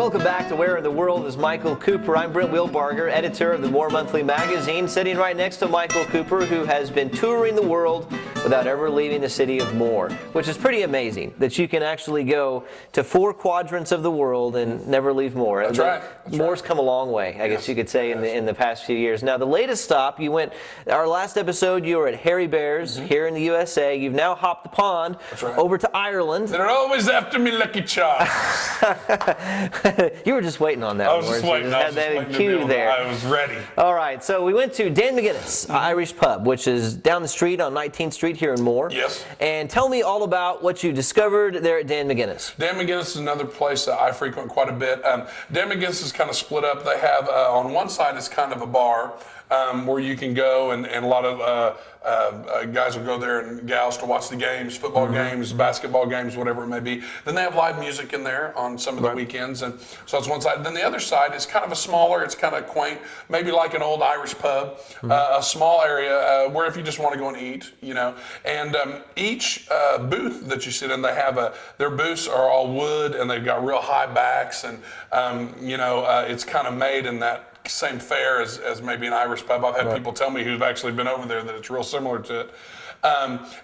welcome back to Where in the World is Michael Cooper. I'm Brent Wilbarger, editor of the More Monthly magazine, sitting right next to Michael Cooper, who has been touring the world without ever leaving the city of More, which is pretty amazing that you can actually go to 4 quadrants of the world and never leave More. That's right. More's come a long way, I guess you could say, in the past few years. Now, the latest stop, you went, our last episode, you were at Harry Bear's here in the USA. You've now hopped the pond over to Ireland. They're always after me, Lucky Charms. You were just waiting on that. I was just waiting. Had that in queue there. I was ready. All right, so we went to Dan McGuinness Irish Pub, which is down the street on 19th Street here in More. Yes. And tell me all about what you discovered there at Dan McGuinness. Dan McGuinness is another place that I frequent quite a bit. Dan McGuinness is kind of split up. They have, on one side, it's kind of a bar where you can go, and a lot of guys will go there and gals to watch the games, football games, basketball games, whatever it may be. Then they have live music in there on some of the weekends, and so that's one side. Then the other side is kind of a smaller, it's kind of quaint, maybe like an old Irish pub, a small area where if you just want to go and eat, you know. And each booth that you sit in, they have their booths are all wood, and they've got real high backs, and it's kind of made in that same fare as maybe an Irish pub. I've had people tell me who've actually been over there that it's real similar to it.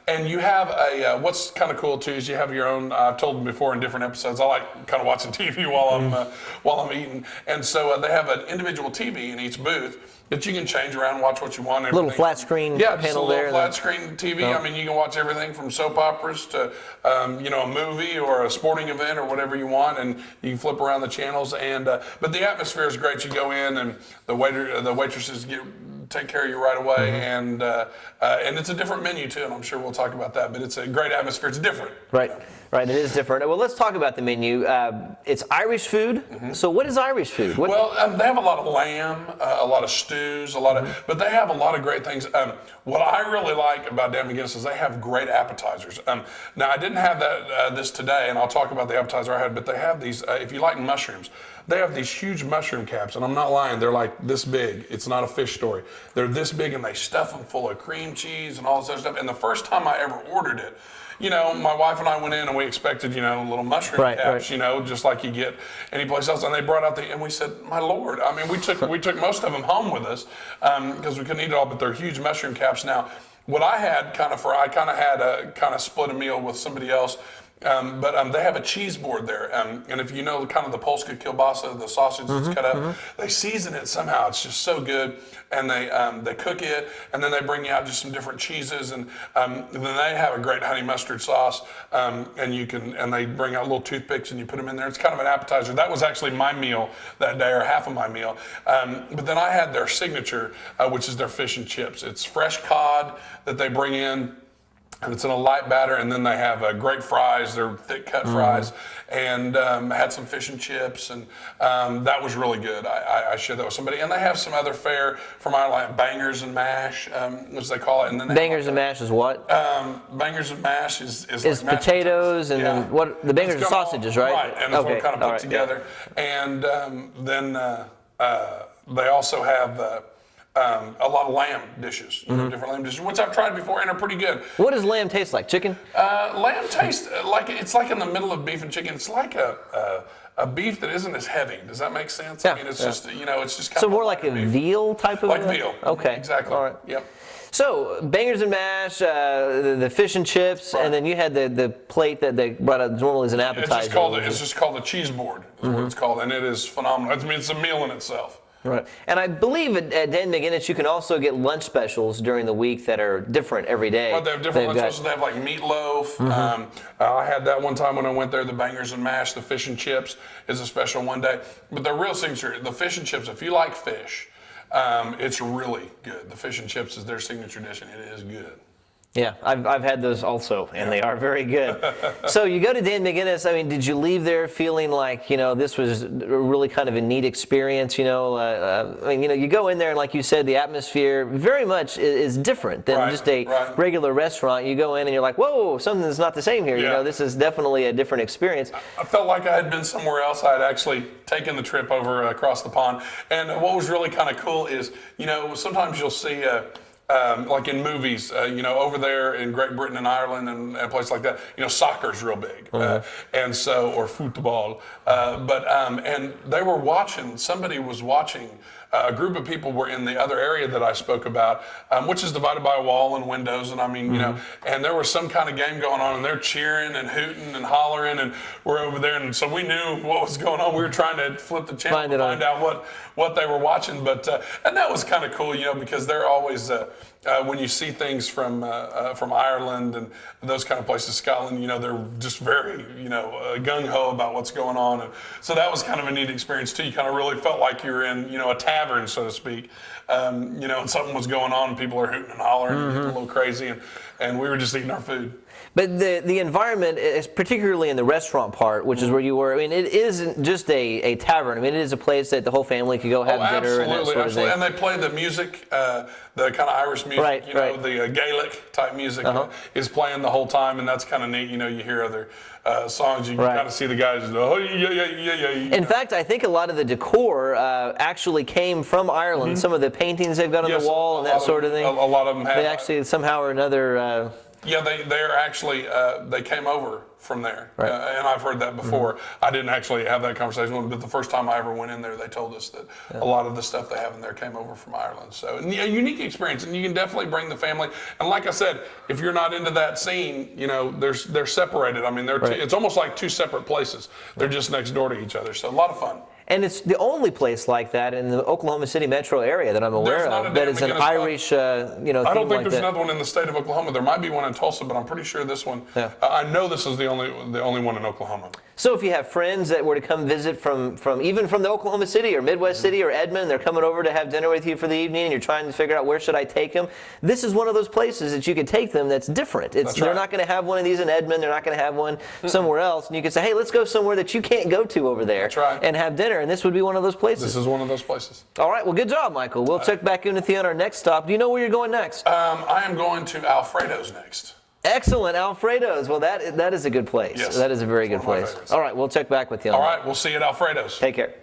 And you have what's kind of cool too is you have your own. I've told them before in different episodes. I like kind of watching TV while I'm eating, and so they have an individual TV in each booth that you can change around, watch what you want. Little flat screen panel there. Yeah, flat screen TV. I mean, you can watch everything from soap operas to a movie or a sporting event or whatever you want, and you can flip around the channels. And but the atmosphere is great. You go in, and the waitresses take care of you right away, and it's a different menu too, and I'm sure we'll talk about that. But it's a great atmosphere. It's different. Right, it is different. Well, let's talk about the menu. It's Irish food. So what is Irish food? Well, they have a lot of lamb, a lot of stews, but they have a lot of great things. What I really like about Dan McGuinness is they have great appetizers. Now, I didn't have this today, and I'll talk about the appetizer I had, but they have these, if you like mushrooms, they have these huge mushroom caps, and I'm not lying, they're like this big. It's not a fish story. They're this big, and they stuff them full of cream cheese and all this other stuff. And the first time I ever ordered it, my wife and I went in and we expected, little mushroom caps, just like you get anyplace else. And they brought out and we said, my Lord, I mean, we took most of them home with us because we couldn't eat it all, but they're huge mushroom caps. Now, what I had I had split a meal with somebody else. But they have a cheese board there, and if you know kind of the Polska kielbasa, the sausage that's cut up, they season it somehow. It's just so good, and they cook it, and then they bring you out just some different cheeses, and then they have a great honey mustard sauce, and they bring out little toothpicks and you put them in there. It's kind of an appetizer. That was actually my meal that day, or half of my meal. But then I had their signature, which is their fish and chips. It's fresh cod that they bring in. And it's in a light batter, and then they have great fries. They're thick cut fries, and had some fish and chips, and that was really good. I shared that with somebody, and they have some other fare from Ireland, bangers and mash, as they call it. And then bangers and mash is what? Bangers and mash is like potatoes, and then what? The bangers and sausages, right? Right, and it's all kind of put together. Yeah. And then they also have. A lot of lamb dishes, different lamb dishes, which I've tried before and are pretty good. What does lamb taste like? Chicken? Lamb tastes like it's like in the middle of beef and chicken. It's like a beef that isn't as heavy. Does that make sense? Yeah. I mean, it's just it's just kind so of more like a veal type of. Like veal. Okay. Exactly. All right. Yep. So bangers and mash, the fish and chips, and then you had the plate that they brought out normally as an appetizer. It's just called a cheese board, is what it's called, and it is phenomenal. I mean, it's a meal in itself. Right. And I believe at Dan McGuinness you can also get lunch specials during the week that are different every day. Well, they have different lunch specials. They have like meatloaf. I had that one time when I went there. The bangers and mash, the fish and chips is a special one day. But the real signature, the fish and chips, if you like fish, it's really good. The fish and chips is their signature dish, and it is good. Yeah, I've had those also, and they are very good. So you go to Dan McGuinness. I mean, did you leave there feeling like this was really kind of a neat experience? You go in there and like you said, the atmosphere very much is different than just a regular restaurant. You go in and you're like, whoa, something's not the same here. Yeah. This is definitely a different experience. I felt like I had been somewhere else. I had actually taken the trip over across the pond, and what was really kind of cool is sometimes you'll see like in movies, over there in Great Britain and Ireland and places like that, soccer's real big, and so or football. And they were watching. Somebody was watching. A group of people were in the other area that I spoke about, which is divided by a wall and windows, and and there was some kind of game going on, and they're cheering and hooting and hollering, and we're over there, and so we knew what was going on. We were trying to flip the channel to find out what they were watching, but and that was kind of cool, because they're always when you see things from Ireland and those kind of places, Scotland, they're just very gung ho about what's going on, and so that was kind of a neat experience too. You kind of really felt like you were in a tavern, so to speak, and something was going on, and people are hooting and hollering and getting a little crazy, and we were just eating our food. But the environment, is particularly in the restaurant part, which is where you were, I mean, it isn't just a tavern. I mean, it is a place that the whole family could go have dinner and that sort of thing. And they play the music, the kind of Irish music, the Gaelic type music is playing the whole time, and that's kind of neat. You hear other songs, you can kind of see the guys, oh, yeah. In fact, I think a lot of the decor actually came from Ireland. Some of the paintings they've got on the wall and that sort of thing. A lot of them have. They actually, somehow or another... Yeah, they're actually, they came over from there, and I've heard that before. I didn't actually have that conversation with them, but the first time I ever went in there, they told us that a lot of the stuff they have in there came over from Ireland. So a unique experience, and you can definitely bring the family. And like I said, if you're not into that scene, they're separated. I mean, it's almost like two separate places. They're just next door to each other, so a lot of fun. And it's the only place like that in the Oklahoma City metro area that I'm aware of that is an Irish, theme I don't think like there's that. another one in the state of Oklahoma. There might be one in Tulsa, but I'm pretty sure this one. I know this is the only one in Oklahoma. So if you have friends that were to come visit from even from the Oklahoma City or Midwest City or Edmond, they're coming over to have dinner with you for the evening, and you're trying to figure out where should I take them. This is one of those places that you could take them that's different. They're not going to have one of these in Edmond. They're not going to have one somewhere else. And you could say, hey, let's go somewhere that you can't go to over there and have dinner. And this would be one of those places. This is one of those places. All right. Well, good job, Michael. We'll check back in with you on our next stop. Do you know where you're going next? I am going to Alfredo's next. Excellent, Alfredo's. Well, that is a good place. Yes. That is a very good place. All right, we'll check back with you on that. All right, we'll see you at Alfredo's. Take care.